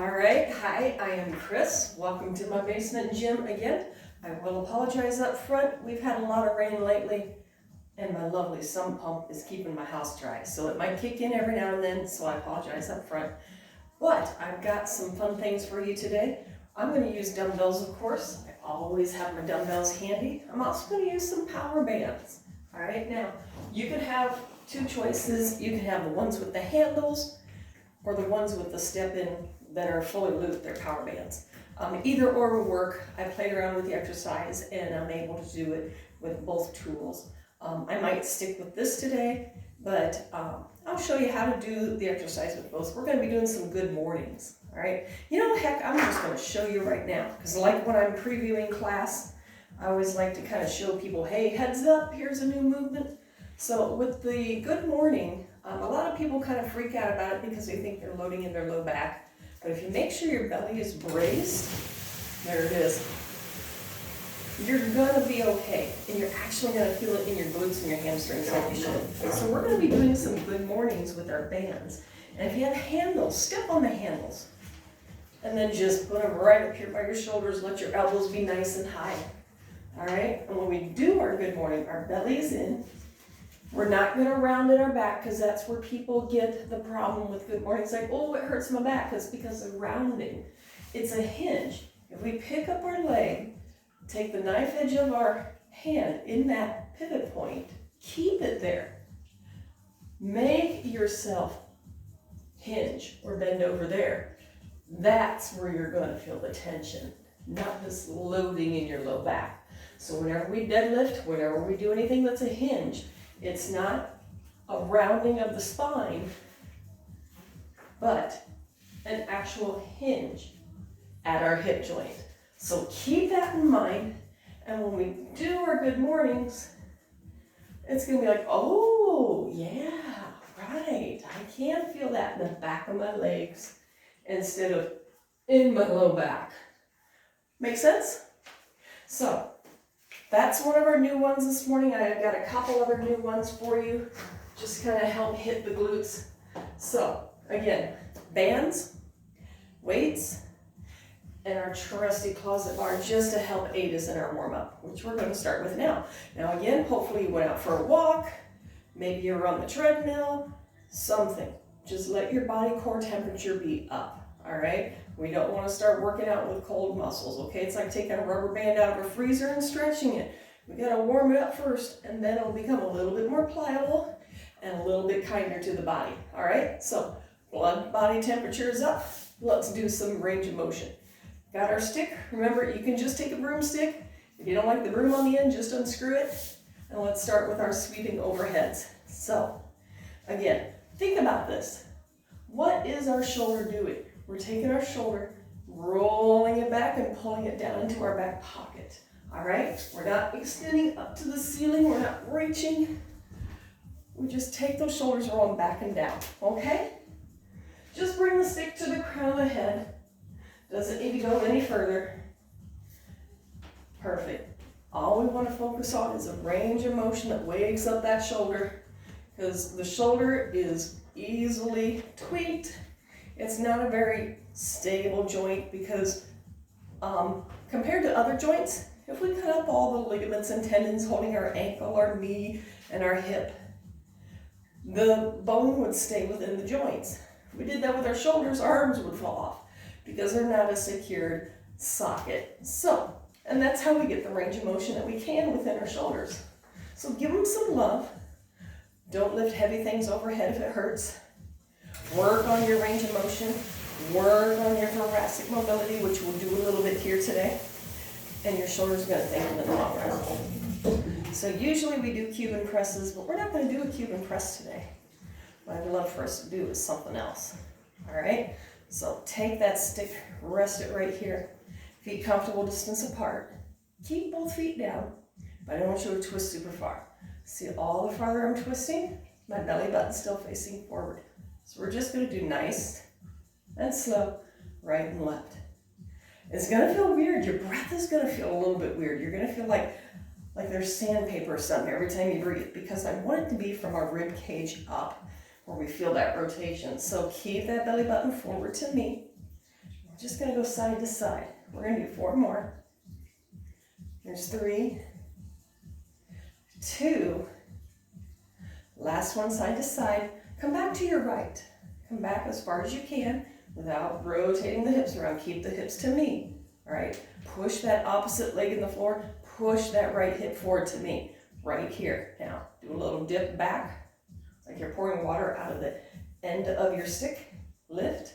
All right, hi, I am Chris. Welcome to my basement gym again. I will apologize up front. We've had a lot of rain lately, and my lovely sump pump is keeping my house dry. So it might kick in every now and then, so I apologize up front. But I've got some fun things for you today. I'm going to use dumbbells, of course. I always have my dumbbells handy. I'm also going to use some power bands. All right, now you can have two choices. You can have the ones with the handles or the ones with the step-in that are fully looped, they're power bands. Either or will work. I played around with the exercise and I'm able to do it with both tools. I might stick with this today, but I'll show you how to do the exercise with both. We're going to be doing some good mornings, all right? You know, heck, I'm just going to show you right now, because like when I'm previewing class, I always like to kind of show people, hey, heads up, here's a new movement. So with the good morning, a lot of people kind of freak out about it because they think they're loading in their low back. But if you make sure your belly is braced, there it is, you're gonna be okay. And you're actually gonna feel it in your glutes and your hamstrings like you should. So we're gonna be doing some good mornings with our bands. And if you have handles, step on the handles. And then just put them right up here by your shoulders, let your elbows be nice and high. All right, and when we do our good morning, our belly is in. We're not going to round in our back because that's where people get the problem with good morning. It's like, oh, it hurts my back. It's because of rounding. It's a hinge. If we pick up our leg, take the knife edge of our hand in that pivot point, keep it there. Make yourself hinge or bend over there. That's where you're going to feel the tension, not this loading in your low back. So whenever we deadlift, whenever we do anything that's a hinge, it's not a rounding of the spine, but an actual hinge at our hip joint. So keep that in mind, and when we do our good mornings, it's going to be like, oh, yeah, right. I can feel that in the back of my legs instead of in my low back. Make sense? So that's one of our new ones this morning. I've got a couple other new ones for you, just kind of help hit the glutes. So again, bands, weights, and our trusty closet bar just to help aid us in our warm-up, which we're going to start with now. Now again, hopefully you went out for a walk, maybe you're on the treadmill, something. Just let your body core temperature be up, all right? We don't want to start working out with cold muscles, okay? It's like taking a rubber band out of a freezer and stretching it. We got to warm it up first, and then it'll become a little bit more pliable and a little bit kinder to the body, all right? So blood body temperature is up. Let's do some range of motion. Got our stick. Remember, you can just take a broomstick. If you don't like the broom on the end, just unscrew it. And let's start with our sweeping overheads. So again, think about this. What is our shoulder doing? We're taking our shoulder, rolling it back and pulling it down into our back pocket. All right? We're not extending up to the ceiling. We're not reaching. We just take those shoulders, roll them back and down. Okay? Just bring the stick to the crown of the head. Doesn't need to go any further. Perfect. All we want to focus on is a range of motion that wakes up that shoulder, because the shoulder is easily tweaked. It's not a very stable joint because compared to other joints, if we cut up all the ligaments and tendons holding our ankle, our knee, and our hip, the bone would stay within the joints. If we did that with our shoulders, our arms would fall off because they're not a secured socket. So, and that's how we get the range of motion that we can within our shoulders. So give them some love. Don't lift heavy things overhead if it hurts. Work on your range of motion. Work on your thoracic mobility, which we'll do a little bit here today. And your shoulders are going to thank you in the long run. So usually we do Cuban presses, but we're not going to do a Cuban press today. What I'd love for us to do is something else. All right? So take that stick, rest it right here. Feet comfortable distance apart. Keep both feet down, but I don't want you to twist super far. See, all the farther I'm twisting, my belly button's still facing forward. So we're just going to do nice and slow, right and left. It's going to feel weird. Your breath is going to feel a little bit weird. You're going to feel like there's sandpaper or something every time you breathe, because I want it to be from our rib cage up where we feel that rotation. So keep that belly button forward to me. Just gonna go side to side. We're gonna do 4 more. There's 3, 2, last one side to side. Come back to your right. Come back as far as you can without rotating the hips around. Keep the hips to me, all right? Push that opposite leg in the floor. Push that right hip forward to me, right here. Now, do a little dip back, like you're pouring water out of the end of your stick. Lift.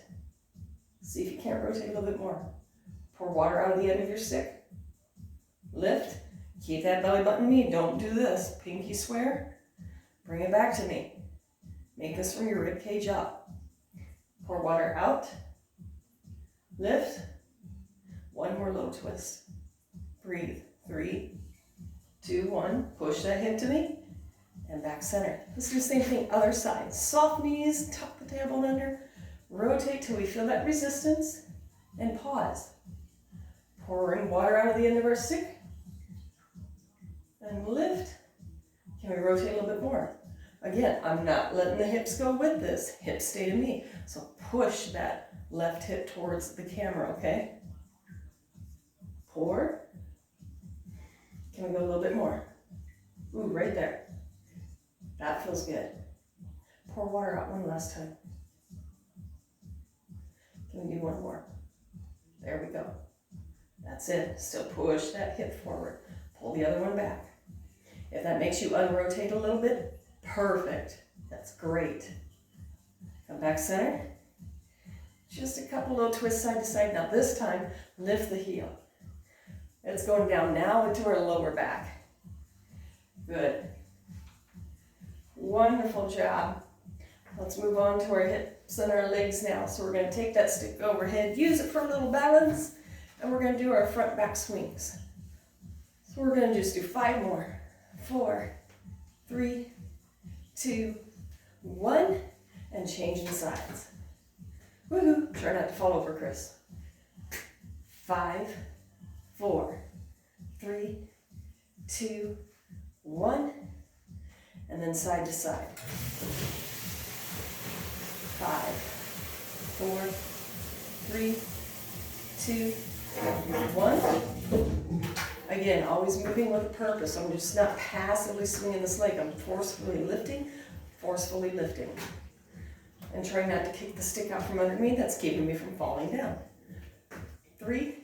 See if you can't rotate a little bit more. Pour water out of the end of your stick. Lift. Keep that belly button knee. Don't do this. Pinky swear. Bring it back to me. Make this from your rib cage up. Pour water out. Lift. 1 more low twist. Breathe. 3, 2, 1. Push that hip to me. And back center. Let's do the same thing, other side. Soft knees, tuck the tailbone under. Rotate till we feel that resistance. And pause. Pouring water out of the end of our stick. And lift. Can we rotate a little bit more? Again, I'm not letting the hips go with this. Hips stay to me. So push that left hip towards the camera, okay? Pour. Can we go a little bit more? Ooh, right there. That feels good. Pour water out one last time. Can we do 1 more? There we go. That's it. Still push that hip forward. Pull the other one back. If that makes you unrotate a little bit, perfect. That's great. Come back center. Just a couple little twists side to side. Now this time, lift the heel. It's going down now into our lower back. Good. Wonderful job. Let's move on to our hips and our legs now. So we're going to take that stick overhead, use it for a little balance, and we're going to do our front back swings. So we're going to just do 5 more. 4, 3, 2, 1, and change the sides. Woohoo! Try not to fall over, Chris. 5, 4, 3, 2, 1, and then side to side. 5, 4, 3, 2, 1. Again, always moving with a purpose. I'm just not passively swinging this leg. I'm forcefully lifting. And trying not to kick the stick out from under me. That's keeping me from falling down. 3,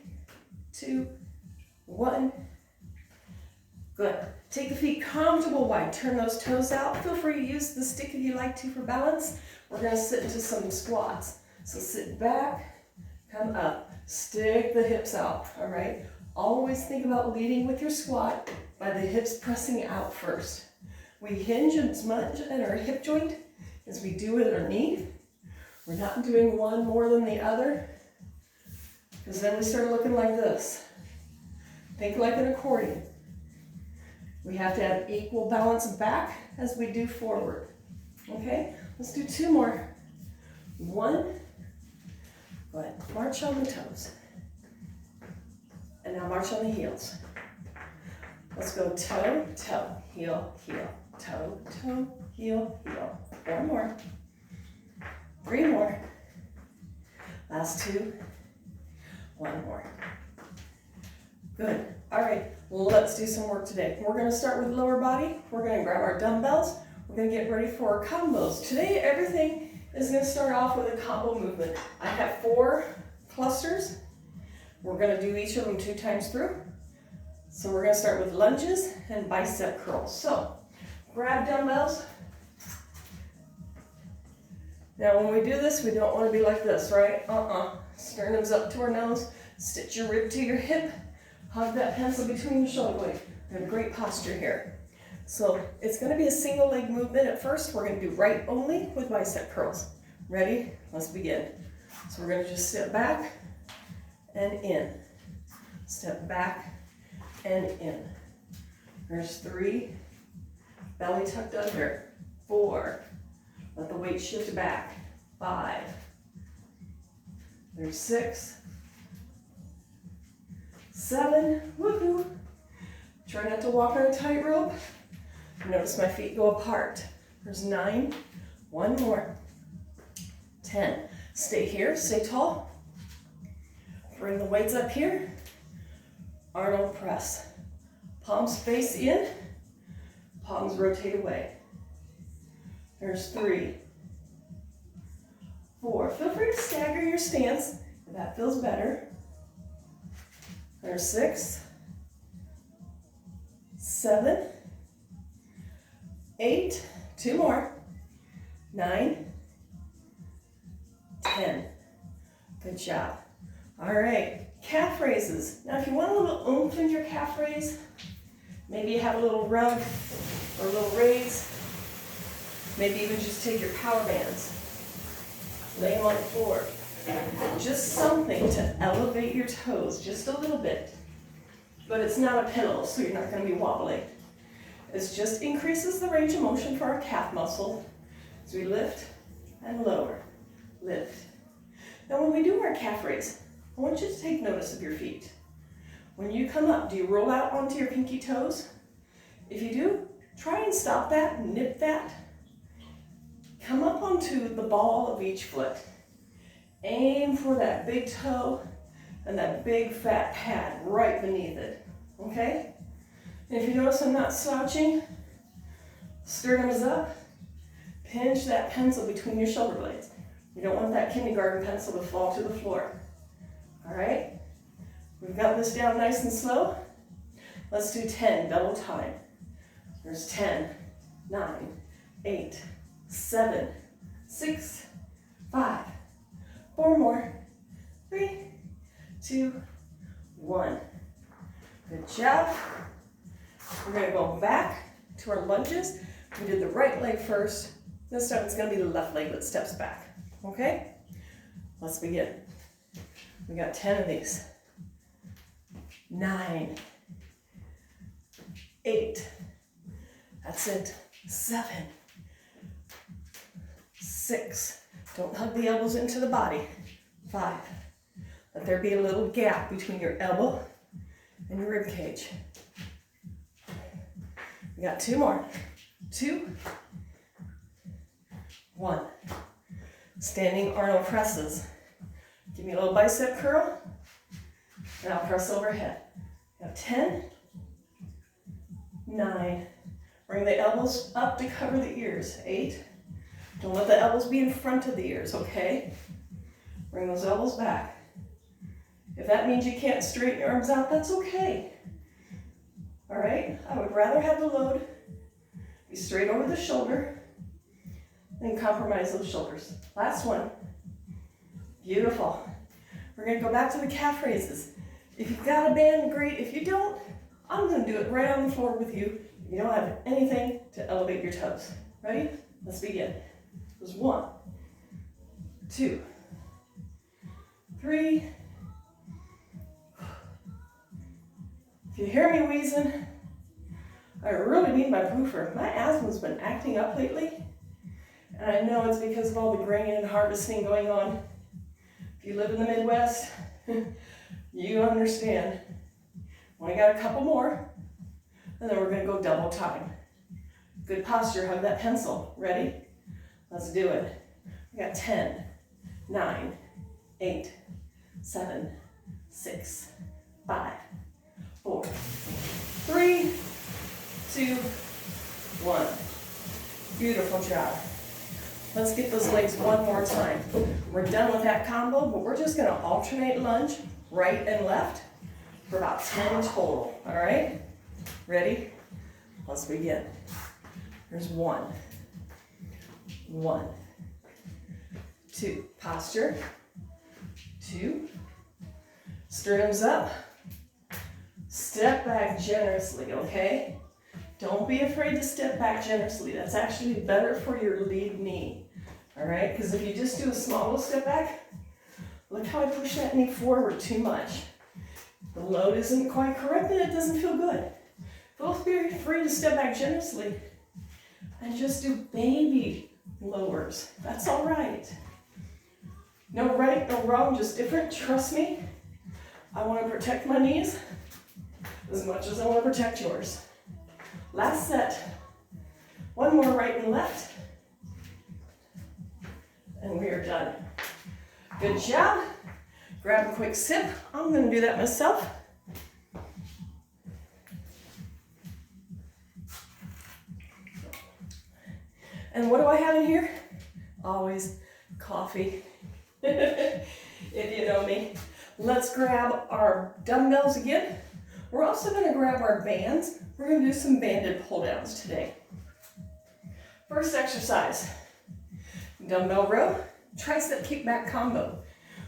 2, 1. Good. Take the feet comfortable wide. Turn those toes out. Feel free to use the stick if you like to for balance. We're going to sit into some squats. So sit back, come up. Stick the hips out, all right? Always think about leading with your squat by the hips pressing out first. We hinge as much at our hip joint as we do at our knee. We're not doing one more than the other, because then we start looking like this. Think like an accordion. We have to have equal balance back as we do forward. Okay, let's do 2 more. 1, go ahead, march on the toes. And now march on the heels. Let's go toe, toe, heel, heel, toe, toe, heel, heel. 4 more. 3 more. Last 2. 1 more. Good. All right, let's do some work today. We're going to start with lower body. We're going to grab our dumbbells. We're going to get ready for our combos. Today, everything is going to start off with a combo movement. I have 4 clusters. We're going to do each of them 2 times through. So we're going to start with lunges and bicep curls. So grab dumbbells. Now when we do this, we don't want to be like this, right? Sternum's up to our nose. Stitch your rib to your hip. Hug that pencil between your shoulder blades. We have great posture here. So it's going to be a single leg movement at first. We're going to do right only with bicep curls. Ready? Let's begin. So we're going to just step back and in. Step back and in. There's 3. Belly tucked under. 4. Let the weight shift back. 5. There's 6. 7. Woohoo! Try not to walk on a tightrope. Notice my feet go apart. There's 9. 1 more. 10. Stay here. Stay tall. Bring the weights up here. Arnold press. Palms face in. Palms rotate away. There's 3, 4. Feel free to stagger your stance if that feels better. There's 6, 7, 8. 2 more. 9, 10. Good job. All right, calf raises. Now if you want a little oomph in your calf raise, maybe you have a little rug or a little raise. Maybe even just take your power bands, lay them on the floor. Just something to elevate your toes just a little bit. But it's not a pillow, so you're not going to be wobbling. It just increases the range of motion for our calf muscle as we lift and lower, lift. Now when we do our calf raise, I want you to take notice of your feet. When you come up, do you roll out onto your pinky toes? If you do, try and stop that, nip that. Come up onto the ball of each foot. Aim for that big toe and that big fat pad right beneath it, okay? And if you notice I'm not slouching, sternum is up, pinch that pencil between your shoulder blades. You don't want that kindergarten pencil to fall to the floor. All right? We've got this down nice and slow. Let's do 10, double time. There's 10, 9, 8, 7, 6, 5, 4 more, 3, 2, 1. Good job. We're going to go back to our lunges. We did the right leg first. This time it's going to be the left leg that steps back. Okay? Let's begin. We got 10 of these. 9, 8, that's it. 7, 6, don't hug the elbows into the body. 5, let there be a little gap between your elbow and your rib cage. We got 2 more. 2, 1. Standing Arnold presses. Give me a little bicep curl, and I'll press overhead. We have 10, 9. Bring the elbows up to cover the ears. 8. Don't let the elbows be in front of the ears, okay? Bring those elbows back. If that means you can't straighten your arms out, that's okay. All right? I would rather have the load be straight over the shoulder than compromise those shoulders. Last one. Beautiful. We're going to go back to the calf raises. If you've got a band, great. If you don't, I'm going to do it right on the floor with you. If you don't have anything to elevate your toes. Ready? Let's begin. There's 1, 2, 3. If you hear me wheezing, I really need my poofer. My asthma's been acting up lately, and I know it's because of all the grain and harvesting going on. If you live in the Midwest, you understand. Only got a couple more, and then we're going to go double time. Good posture, hug that pencil. Ready? Let's do it. We got 10, 9, 8, 7, 6, 5, 4, 3, 2, 1. Beautiful job. Let's get those legs one more time. We're done with that combo, but we're just going to alternate lunge, right and left, for about 10 total. All right? Ready? Let's begin. There's 1, 2, posture, 2, sternums up, step back generously, okay? Don't be afraid to step back generously. That's actually better for your lead knee, all right? Because if you just do a small little step back, look how I push that knee forward too much. The load isn't quite correct and it doesn't feel good. Feel free to step back generously and just do baby lowers. That's all right. No right, no wrong, just different. Trust me, I want to protect my knees as much as I want to protect yours. Last set. 1 more right and left. And we are done. Good job. grab a quick sip. I'm gonna do that myself. And what do I have in here? Always coffee, if you know me. Let's grab our dumbbells again. We're also gonna grab our bands. We're gonna do some banded pull downs today. First exercise, dumbbell row, tricep kickback combo.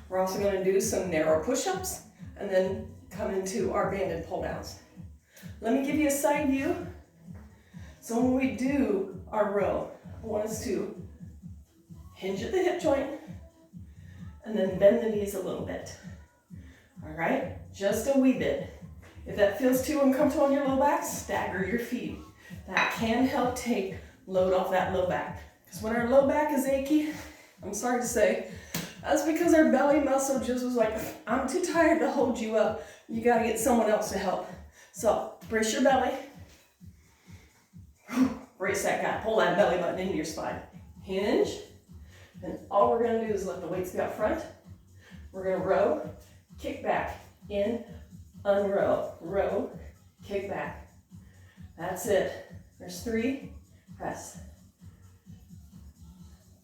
We're also gonna do some narrow push-ups and then come into our banded pull downs. Let me give you a side view. So when we do our row, I want us to hinge at the hip joint and then bend the knees a little bit. All right, just a wee bit. If that feels too uncomfortable on your low back, stagger your feet. That can help take load off that low back. Because when our low back is achy, I'm sorry to say, that's because our belly muscle just was like, I'm too tired to hold you up. You gotta get someone else to help. So brace your belly. Brace that guy, pull that belly button into your spine. Hinge, and all we're gonna do is let the weights be up front. We're gonna row, kick back, in, unrow, row, kick back. That's it. There's 3, press.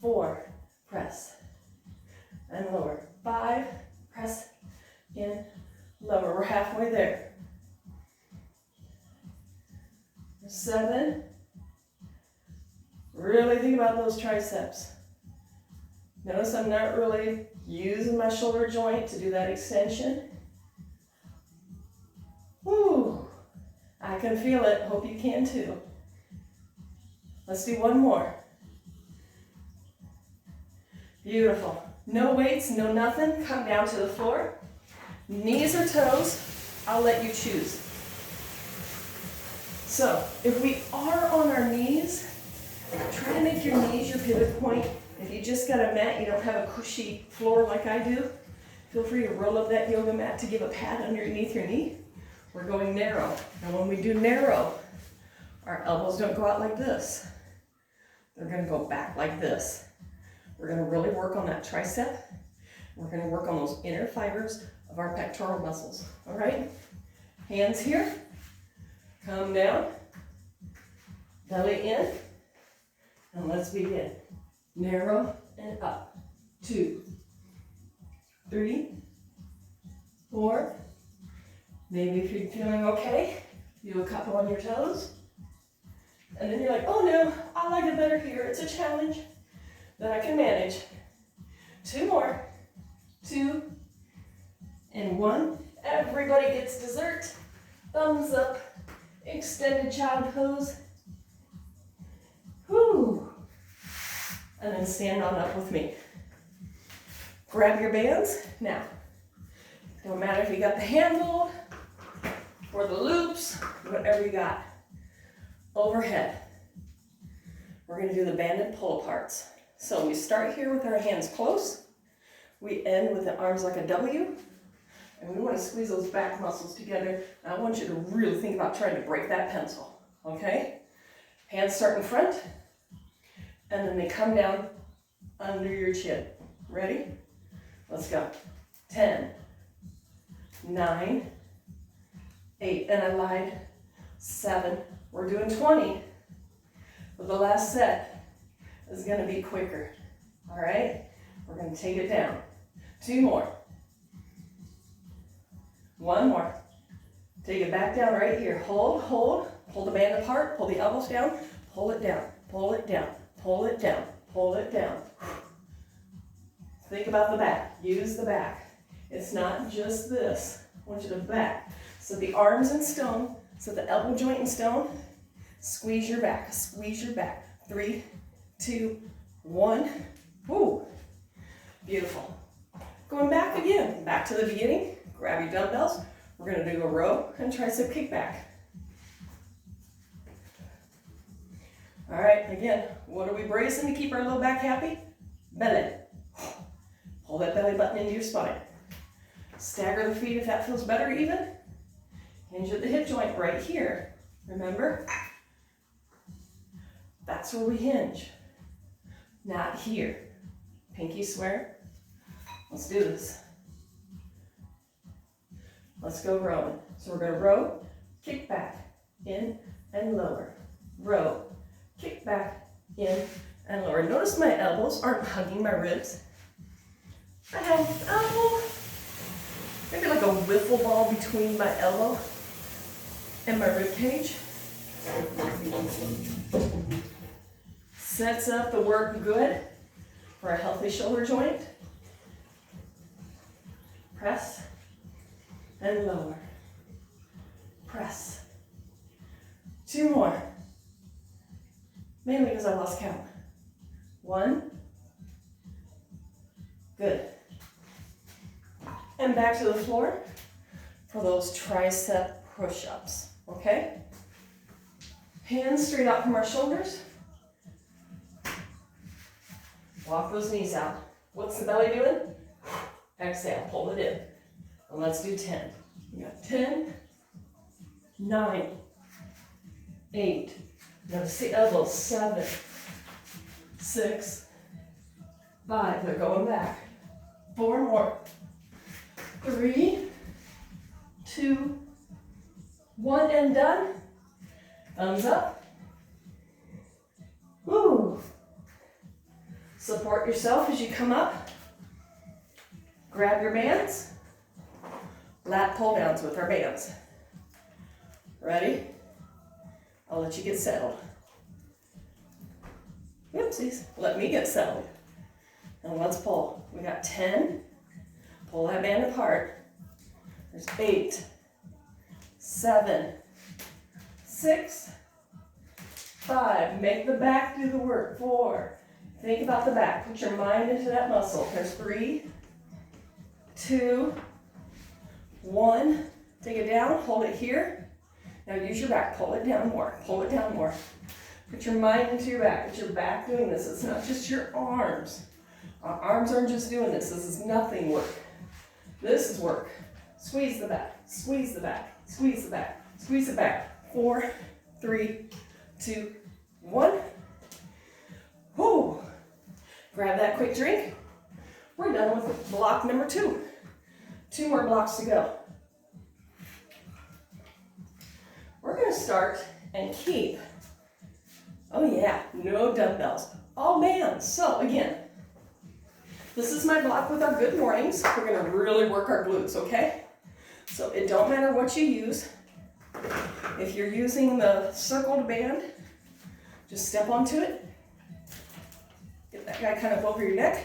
4, press. And lower. 5, press, in, lower. We're halfway there. 7, really think about those triceps. Notice I'm not really using my shoulder joint to do that extension. Woo! I can feel it. Hope you can too. Let's do one more. Beautiful. No weights, no nothing. Come down to the floor. Knees or toes, I'll let you choose. So, if we are on our knees, try to make your knees your pivot point. If you just got a mat, you don't have a cushy floor like I do, feel free to roll up that yoga mat to give a pad underneath your knee. We're going narrow. And when we do narrow, our elbows don't go out like this. They're gonna go back like this. We're gonna really work on that tricep. We're gonna work on those inner fibers of our pectoral muscles, all right? Hands here, come down, belly in, and let's begin. Narrow and up. 2, 3, 4. Maybe if you're feeling okay, do a couple on your toes. And then you're like, oh no, I like it better here. It's a challenge that I can manage. 2 more. 2 and 1. Everybody gets dessert. Thumbs up. Extended child pose. Whew. And then stand on up with me. Grab your bands. Now, don't matter if you got the handle or the loops, whatever you got. Overhead. We're going to do the banded pull aparts. So we start here with our hands close. We end with the arms like a W. And we want to squeeze those back muscles together. And I want you to really think about trying to break that pencil. Okay? Hands start in front. And then they come down under your chin. Ready? Let's go. 10, 9, 8, and I lied. 7. We're doing 20. But the last set is going to be quicker. All right? We're going to take it down. 2 more. 1 more. Take it back down right here. Hold, hold. Pull the band apart. Pull the elbows down. Pull it down. Pull it down. Pull it down. Pull it down. Think about the back. Use the back. It's not just this. I want you to back. So the arms in stone. So the elbow joint in stone. Squeeze your back. Squeeze your back. 3, 2, 1. Woo. Beautiful. Going back again. Back to the beginning. Grab your dumbbells. We're going to do a row and tricep kickback. All right, again, what are we bracing to keep our low back happy? Belly. Pull that belly button into your spine. Stagger the feet if that feels better even. Hinge at the hip joint right here. Remember? That's where we hinge. Not here. Pinky swear. Let's do this. Let's go rowing. So we're gonna row, kick back, in and lower. Row, kick back, in and lower. Notice my elbows aren't hugging my ribs. I have elbow, maybe like a wiffle ball between my elbow and my rib cage. Sets up the work good for a healthy shoulder joint. Press and lower. Press. 2 more. Mainly because I lost count. 1. Good. And back to the floor for those tricep push-ups, okay? Hands straight out from our shoulders. Walk those knees out. What's the belly doing? Exhale, pull it in. And let's do 10. We got 10, 9, 8. Notice the elbows. 7, 6, 5. They're going back. 4 more. 3, 2, 1, and done. Thumbs up. Woo. Support yourself as you come up. Grab your bands. Lat pull downs with our bands. Ready? I'll let you get settled. Oopsies. Let me get settled. And let's pull. We got 10. Pull that band apart. There's 8, 7, 6, 5. Make the back do the work. 4. Think about the back. Put your mind into that muscle. There's 3, 2, 1. Take it down. Hold it here. Now use your back. Pull it down more. Pull it down more. Put your mind into your back. It's your back doing this. It's not just your arms. Our arms aren't just doing this. This is nothing work. This is work. Squeeze the back. Squeeze the back. Squeeze the back. Squeeze it back. 4, 3, 2, 1. Whoo. Grab that quick drink. We're done with block number 2. 2 more blocks to go. We're going to start and keep, oh yeah, no dumbbells, all bands. So again, this is my block with our good mornings. We're going to really work our glutes, okay? So it don't matter what you use. If you're using the circled band, just step onto it. Get that guy kind of over your neck.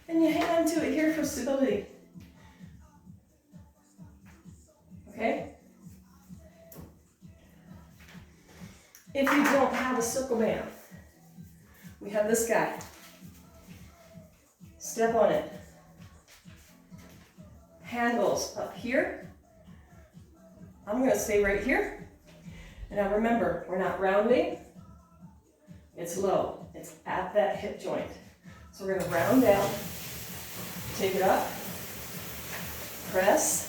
And you hang on to it here for stability. Okay? If you don't have a circle band, we have this guy. Step on it. Handles up here. I'm going to stay right here. And now remember, we're not rounding. It's low. It's at that hip joint. So we're going to round down. Take it up. Press.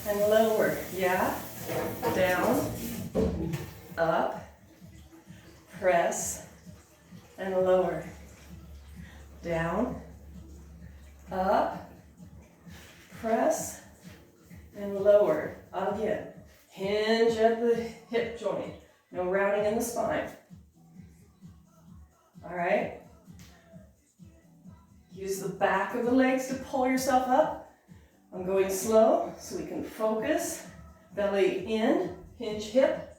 And lower. Yeah. Down. Up. Press. And lower. Down. Up. Press. And lower. Again. Hinge at the hip joint. No rounding in the spine. All right. Use the back of the legs to pull yourself up. I'm going slow so we can focus. Belly in, hinge hip.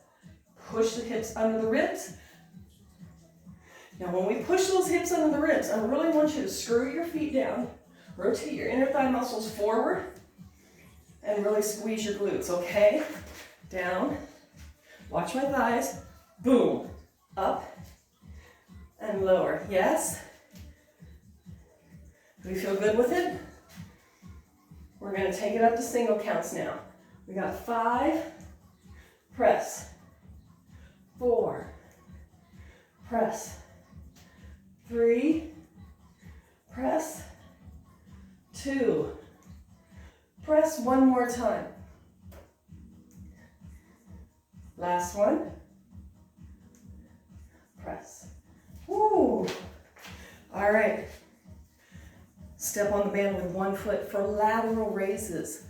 Push the hips under the ribs. Now when we push those hips under the ribs, I really want you to screw your feet down. Rotate your inner thigh muscles forward. And really squeeze your glutes, okay? Down. Watch my thighs. Boom. Up. And lower. Yes? Do we feel good with it? We're going to take it up to single counts now. We got 5. Press. 4. Press. 3. Press. 2. Press one more time. Last one. Press. Woo. All right. Step on the band with one foot for lateral raises.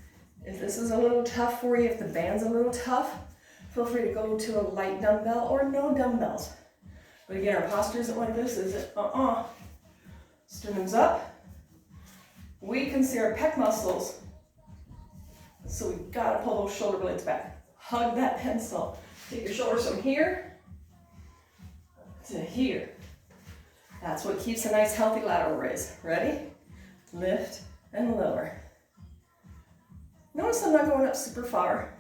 If this is a little tough for you, if the band's a little tough, feel free to go to a light dumbbell or no dumbbells. But again, our posture isn't like this, is it? Sternum's up. We can see our pec muscles, so we gotta pull those shoulder blades back. Hug that pencil. Take your shoulders from here to here. That's what keeps a nice healthy lateral raise. Ready? Lift and lower. Notice I'm not going up super far.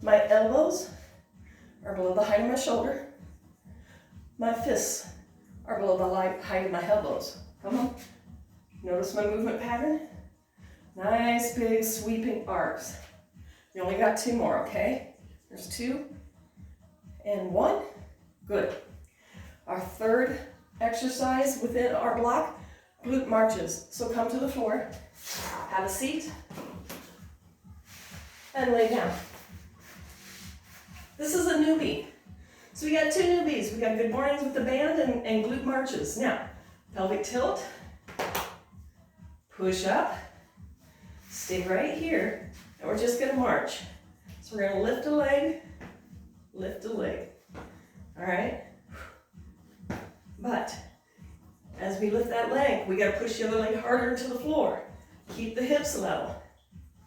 My elbows are below the height of my shoulder. My fists are below the height of my elbows. Come on. Notice my movement pattern. Nice big sweeping arcs. You only got 2 more, okay? There's 2 and 1. Good. Our third exercise within our block, glute marches. So come to the floor, have a seat, and lay down. This is a newbie. So we got 2 newbies. We got good mornings with the band and glute marches. Now, pelvic tilt, push up, stay right here, and we're just gonna march. So we're gonna lift a leg, all right? But as we lift that leg, we gotta push the other leg harder into the floor. Keep the hips level,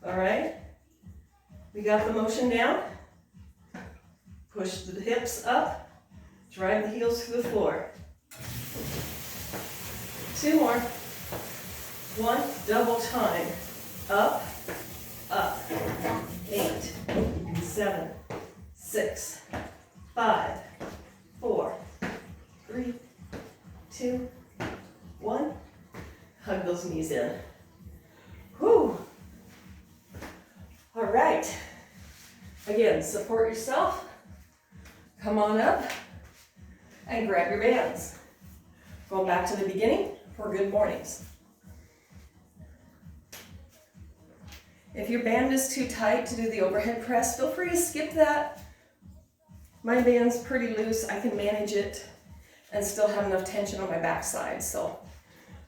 all right? We got the motion down. Push the hips up, drive the heels to the floor. 2 more. 1, double time. Up, up. 8, 7, 6, 5, 4, 3, 2, 1. Hug those knees in. Whew. All right. Again, support yourself. Come on up and grab your bands. Going back to the beginning for good mornings. If your band is too tight to do the overhead press, feel free to skip that. My band's pretty loose. I can manage it and still have enough tension on my backside. So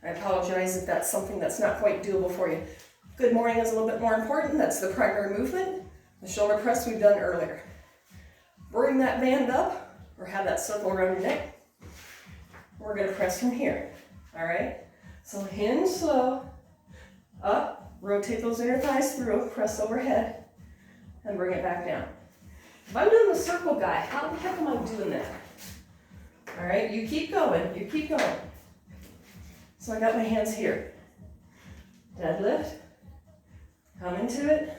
I apologize if that's something that's not quite doable for you. Good morning is a little bit more important. That's the primary movement. The shoulder press we've done earlier. Bring that band up, or have that circle around your neck. We're gonna press from here, all right? So hinge slow, up, rotate those inner thighs through, press overhead, and bring it back down. If I'm doing the circle guy, how the heck am I doing that? All right, you keep going, you keep going. So I got my hands here. Deadlift, come into it,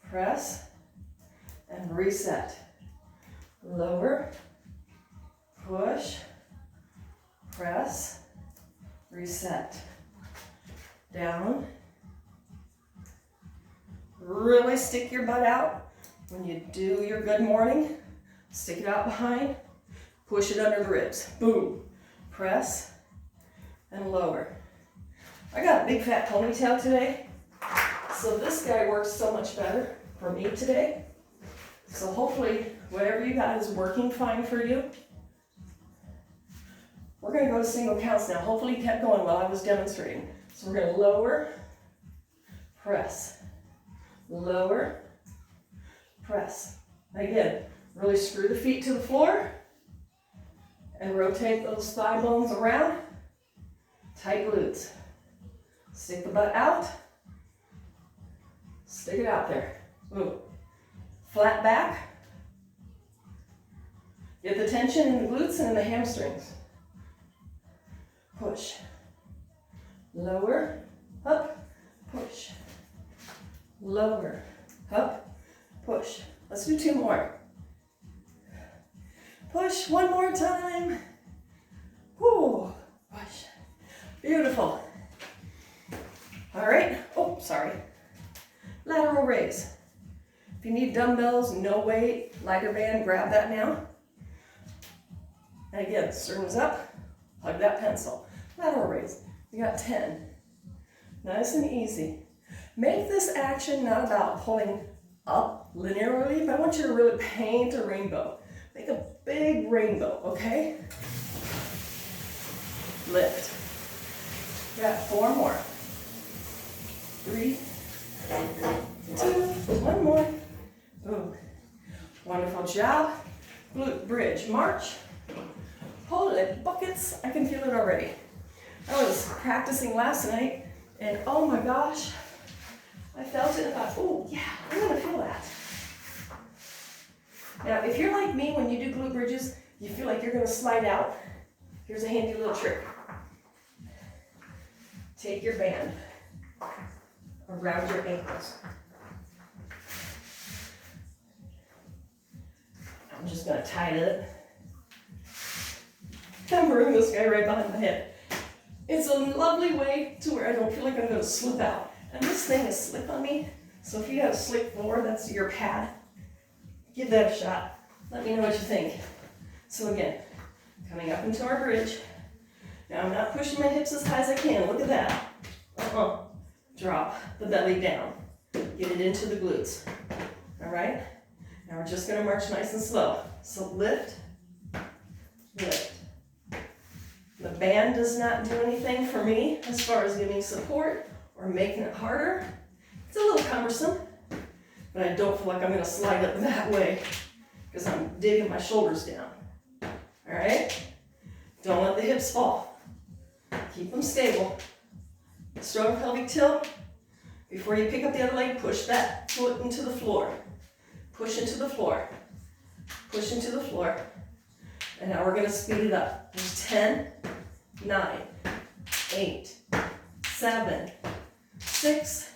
press, and reset. Lower, push, press, reset. Down. Really stick your butt out. When you do your good morning, stick it out behind, push it under the ribs. Boom. Press and lower. I got a big fat ponytail today, so this guy works so much better for me today. So hopefully whatever you got is working fine for you. We're going to go to single counts now. Hopefully you kept going while I was demonstrating. So we're going to lower, press, lower, press. Again, really screw the feet to the floor and rotate those thigh bones around. Tight glutes. Stick the butt out. Stick it out there. Ooh. Flat back. Get the tension in the glutes and in the hamstrings. Push. Lower, up, push. Lower, up, push. Let's do 2 more. Push 1 more time. Whoo, push. Beautiful. All right. Oh, sorry. Lateral raise. If you need dumbbells, no weight, lighter band, grab that now. And again, sternum's up, hug that pencil. Lateral raise. You got 10. Nice and easy. Make this action not about pulling up linearly, but I want you to really paint a rainbow. Make a big rainbow, okay? Lift. Got 4 more. 3, 2, one more. Boom. Wonderful job. Glute bridge march. Holy buckets, I can feel it already. I was practicing last night and oh my gosh, I felt it and thought, oh yeah, I'm gonna feel that. Now, if you're like me, when you do glute bridges, you feel like you're gonna slide out. Here's a handy little trick. Take your band around your ankles. I'm just gonna tie it. I'm bringing this guy right behind my head. It's a lovely way to where I don't feel like I'm gonna slip out. And this thing is slick on me, so if you have a slick floor, that's your pad. Give that a shot. Let me know what you think. So again, coming up into our bridge. Now I'm not pushing my hips as high as I can. Look at that. Drop the belly down. Get it into the glutes. All right? Now we're just gonna march nice and slow. So lift, lift. The band does not do anything for me as far as giving support or making it harder. It's a little cumbersome, but I don't feel like I'm gonna slide up that way because I'm digging my shoulders down. All right? Don't let the hips fall. Keep them stable. Strong pelvic tilt. Before you pick up the other leg, push that foot into the floor. Push into the floor. Push into the floor. And now we're gonna speed it up. There's 10, 9, 8, 7, 6,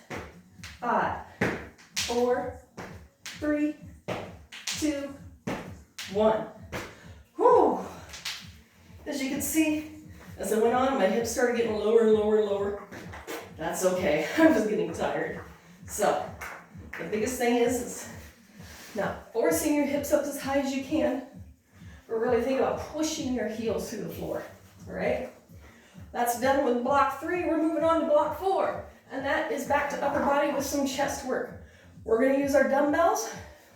5, 4, 3, 2, 1. Whew. As you can see, as I went on, my hips started getting lower and lower and lower. That's okay, I'm just getting tired. So, the biggest thing is not forcing your hips up as high as you can, but really think about pushing your heels through the floor, all right? That's done with block 3, we're moving on to block 4, and that is back to upper body with some chest work. We're gonna use our dumbbells.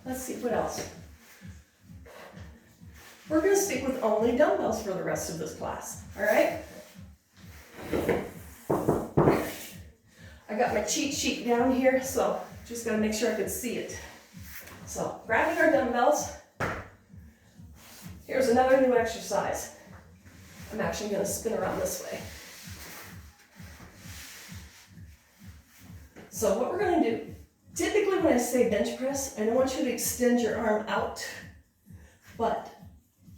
Let's see, what else? We're gonna stick with only dumbbells for the rest of this class, all right? I got my cheat sheet down here, so just gotta make sure I can see it. So, grabbing our dumbbells, here's another new exercise. I'm actually gonna spin around this way. So what we're gonna do, typically when I say bench press, I don't want you to extend your arm out, but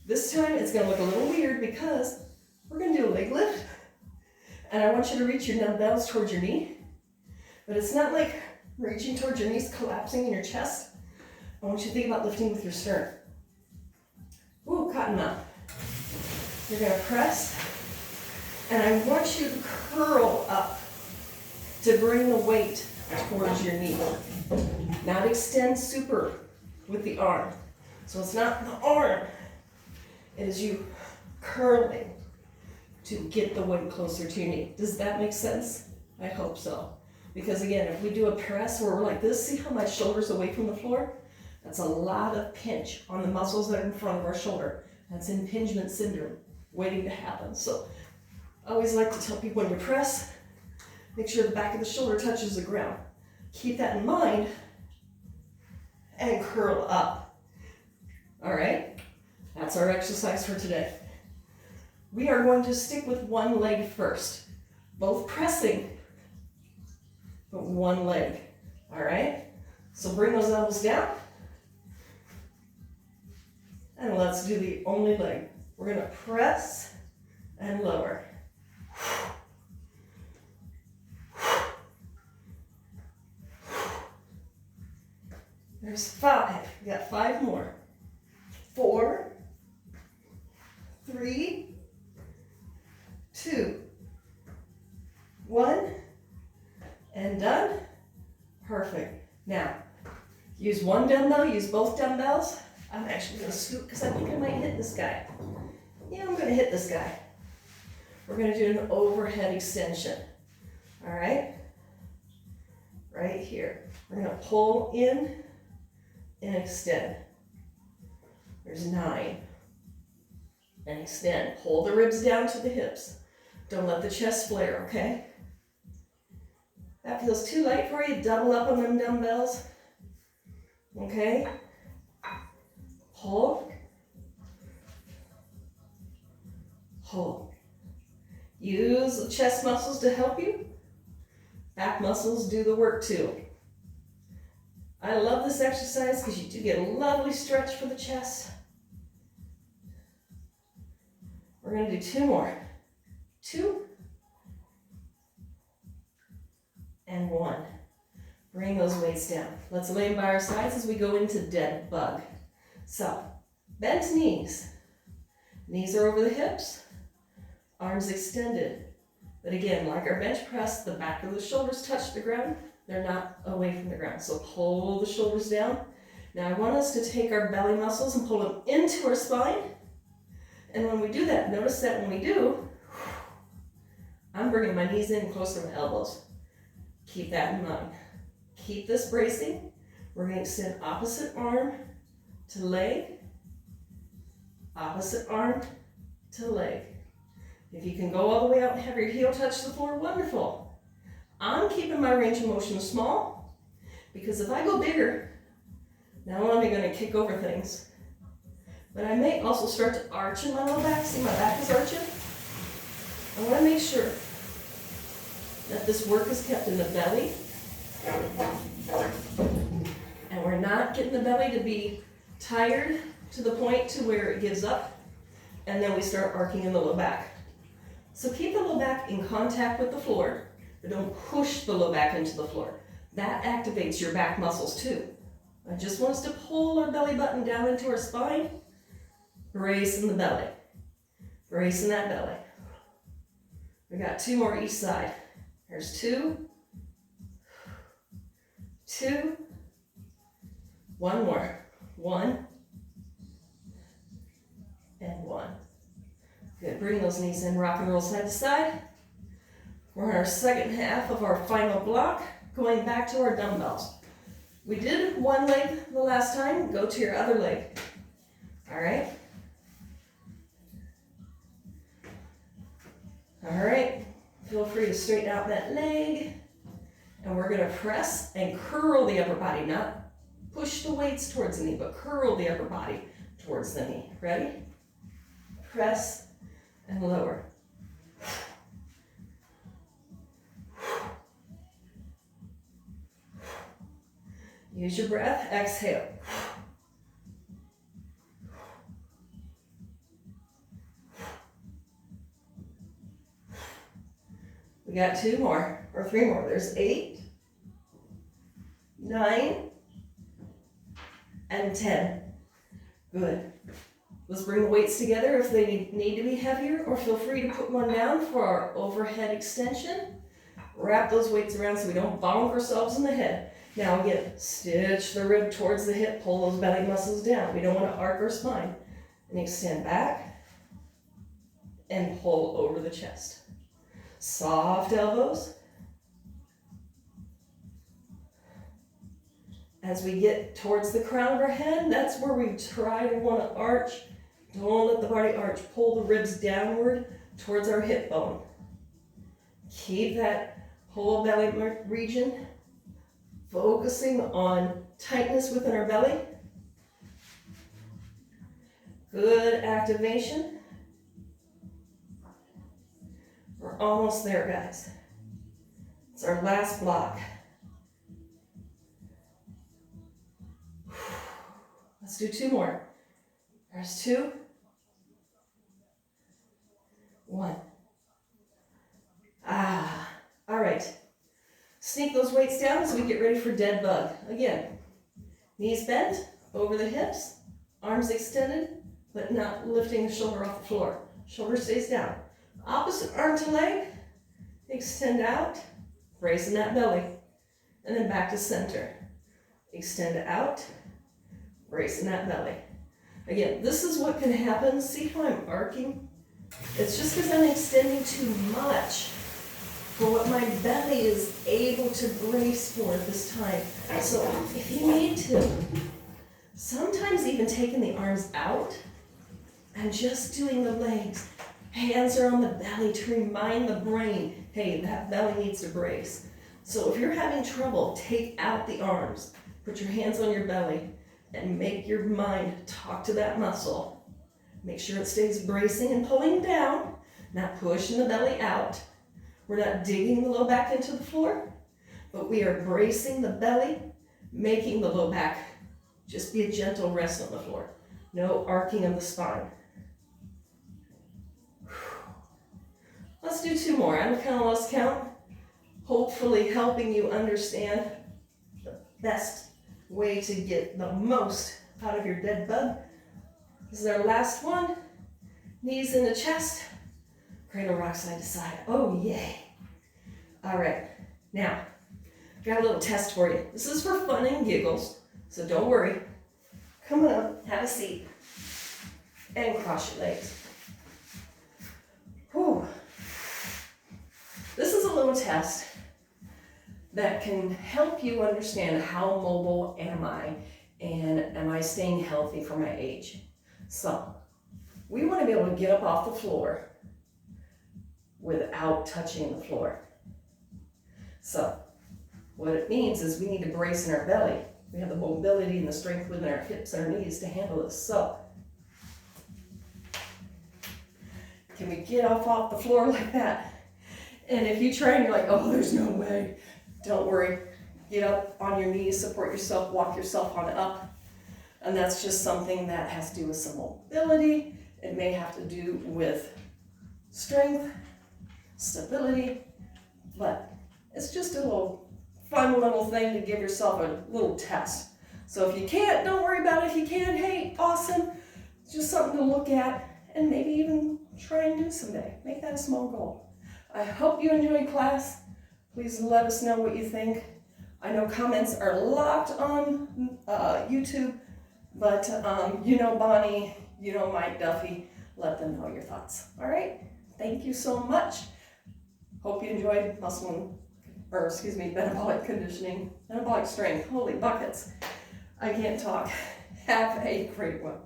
this time it's gonna look a little weird because we're gonna do a leg lift, and I want you to reach your dumbbells towards your knee, but it's not like reaching towards your knees, collapsing in your chest. I want you to think about lifting with your sternum. Ooh, cotton mouth. You're gonna press, and I want you to curl up to bring the weight towards your knee. Not extend super with the arm. So it's not the arm, it is you curling to get the weight closer to your knee. Does that make sense? I hope so. Because again, if we do a press where we're like this, see how my shoulder's away from the floor? That's a lot of pinch on the muscles that are in front of our shoulder. That's impingement syndrome waiting to happen. So I always like to tell people when you press, make sure the back of the shoulder touches the ground. Keep that in mind and curl up. All right, that's our exercise for today. We are going to stick with one leg first, both pressing, but one leg. All right, so bring those elbows down. And let's do the only leg. We're gonna press and lower. There's 5, we got 5 more. 4, 3, 2, 1, and done. Perfect. Now, use one dumbbell, use both dumbbells. I'm actually gonna scoot because I think I might hit this guy. Yeah, I'm gonna hit this guy. We're gonna do an overhead extension. All right? Right here. We're gonna pull in and extend. There's 9. And extend. Pull the ribs down to the hips. Don't let the chest flare, okay? That feels too light for you, double up on them dumbbells. Okay? Hold. Hold. Use the chest muscles to help you. Back muscles do the work too. I love this exercise because you do get a lovely stretch for the chest. We're going to do 2 more. 2 and 1. Bring those weights down. Let's lay them by our sides as we go into dead bug. So, bent knees. Knees are over the hips, arms extended. But again, like our bench press, the back of the shoulders touch the ground. They're not away from the ground. So pull the shoulders down. Now I want us to take our belly muscles and pull them into our spine. And when we do that, notice that when we do, I'm bringing my knees in close to my elbows. Keep that in mind. Keep this bracing. We're going to extend opposite arm to leg, opposite arm to leg. If you can go all the way out and have your heel touch the floor, wonderful. I'm keeping my range of motion small because if I go bigger, not only am I going to kick over things, but I may also start to arch in my low back. See, my back is arching. I want to make sure that this work is kept in the belly. And we're not getting the belly to be tired to the point to where it gives up. And then we start arcing in the low back. So keep the low back in contact with the floor, but don't push the low back into the floor. That activates your back muscles too. I just want us to pull our belly button down into our spine. Brace in the belly. Brace in that belly. We got 2 more each side. There's 2. 2. 1 more. 1. And 1. Good. Bring those knees in. Rock and roll side to side. We're in our second half of our final block, going back to our dumbbells. We did one leg the last time. Go to your other leg. All right? All right. Feel free to straighten out that leg. And we're going to press and curl the upper body, not push the weights towards the knee, but curl the upper body towards the knee. Ready? Press and lower. Use your breath. Exhale. We got 2 more, or 3 more. There's 8, 9, and 10. Good. Let's bring the weights together if they need to be heavier, or feel free to put one down for our overhead extension. Wrap those weights around so we don't bonk ourselves in the head. Now again, stitch the rib towards the hip, pull those belly muscles down. We don't want to arc our spine. And extend back and pull over the chest. Soft elbows. As we get towards the crown of our head, that's where we try to want to arch. Don't let the body arch. Pull the ribs downward towards our hip bone. Keep that whole belly region, focusing on tightness within our belly. Good activation. We're almost there, guys. It's our last block. Let's do 2 more. There's 2. 1. All right. Sneak those weights down as we get ready for dead bug. Again, knees bent over the hips, arms extended, but not lifting the shoulder off the floor. Shoulder stays down. Opposite arm to leg, extend out, brace in that belly, and then back to center. Extend out, brace in that belly. Again, this is what can happen. See how I'm arcing? It's just because I'm extending too much for what my belly is able to brace for at this time. So if you need to, sometimes even taking the arms out and just doing the legs. Hands are on the belly to remind the brain, hey, that belly needs to brace. So if you're having trouble, take out the arms, put your hands on your belly, and make your mind talk to that muscle. Make sure it stays bracing and pulling down, not pushing the belly out. We're not digging the low back into the floor, but we are bracing the belly, making the low back just be a gentle rest on the floor. No arcing of the spine. Let's do 2 more. I'm kind of lost count. Hopefully helping you understand the best way to get the most out of your dead bug. This is our last one. Knees in the chest. Cradle rock side to side. Oh, yay. All right. Now, got a little test for you. This is for fun and giggles, so don't worry. Come on up, have a seat, and cross your legs. Whew. This is a little test that can help you understand how mobile am I, and am I staying healthy for my age. So, we want to be able to get up off the floor without touching the floor. So, what it means is we need to brace in our belly. We have the mobility and the strength within our hips and our knees to handle this. So, can we get off the floor like that? And if you try and you're like, oh, there's no way, don't worry. Get up on your knees, support yourself, walk yourself on up. And that's just something that has to do with some mobility. It may have to do with strength, stability, but it's just a fun little thing to give yourself a little test. So if you can't, don't worry about it. If you can, hey, awesome. It's just something to look at and maybe even try and do someday. Make that a small goal. I hope you enjoyed class. Please let us know what you think. I know comments are locked on YouTube, but you know Bonnie, you know Mike Duffy. Let them know your thoughts. All right? Thank you so much. Hope you enjoyed metabolic conditioning, metabolic strength. Holy buckets. I can't talk. Have a great one.